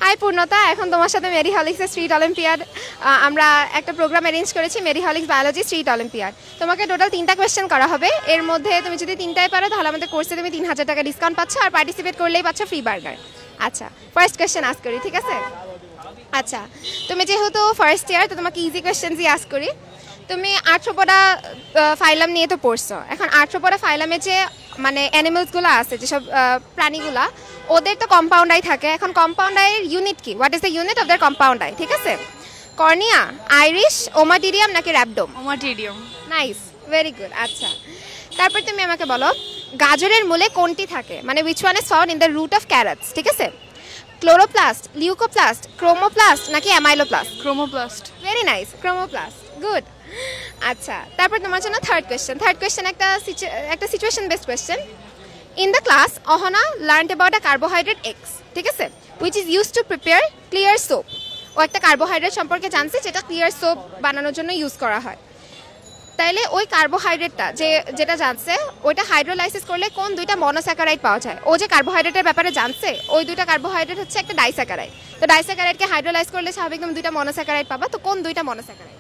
High পূর্ণতা, এখন তোমার সাথে মেরি হলিক্সের স্ট্রিট অলিম্পিয়াড আমরা একটা প্রোগ্রাম অ্যারেঞ্জ করেছি, মেরি হলিক্স বায়োলজি স্ট্রিট অলিম্পিয়াড। তোমাকে টোটাল 3টা কোয়েশ্চেন করা হবে, এর মধ্যে তুমি যদি 3টাই পারো তাহলে আমাদের কোর্সে তুমি 3000 টাকা ডিসকাউন্ট পাচ্ছ, আর পার্টিসিপেট করলেই পাচ্ছ ফ্রি বার্গার। আচ্ছা, ফার্স্ট কোয়েশ্চেন আস্ক করি, ঠিক আছে? আচ্ছা, তুমি যেহেতু ফার্স্ট ইয়ার তো তোমাকে ইজি কোয়েশ্চেনসই আস্ক করি। তুমি আর্থ্রোপোডা ফাইলাম নিয়ে তো পড়ছো, এখন আর্থ্রোপোডা ফাইলামে যে মানে অ্যানিমেলসগুলো আছে, যেসব প্রাণীগুলা, ওদের তো কম্পাউন্ড আই থাকে। এখন কম্পাউন্ড আইয়ের ইউনিট কি? What is the unit of their compound eye? ঠিক আছে, কর্নিয়া, আইরিশ, ওমাটিডিয়াম নাকি rhabdom? Ommatidium. Nice, very good. আচ্ছা, তারপর তুমি আমাকে বলো গাজরের মূলে কোনটি থাকে, মানে which one is found in the root of carrots? ঠিক আছে, ক্লোরোপ্লাস্ট, লিউকোপ্লাস্ট, ক্রোমোপ্লাস্ট নাকি amyloplast? Chromoplast. Very nice, chromoplast, good. আচ্ছা, তারপর তোমার জন্য থার্ড কোয়েশ্চেন একটা situation based question. In the class Ahana learned about a carbohydrate X, ঠিক আছে, which is use to prepare clear soap. ও একটা কার্বোহাইড্রেট সম্পর্কে জানছে যেটা ক্লিয়ার সোপ বানানোর জন্য ইউজ করা হয়। তাইলে ওই কার্বোহাইড্রেটটা যেটা জানছে ওইটা হাইড্রোলাইসিস করলে কোন দুইটা মনোস্যাকারাইড পাওয়া যায়? ও যে কার্বোহাইড্রেটের ব্যাপারে জানছে, ওই দুইটা কার্বোহাইড্রেট হচ্ছে একটা ডাইস্যাকারাইড। তো ডাইস্যাকারাইডকে হাইড্রোলাইজ করলে স্বাভাবিক তুমি দুইটা মনোস্যাকারাইড পাবা, তো কোন দুইটা মনোস্যাকারাইড?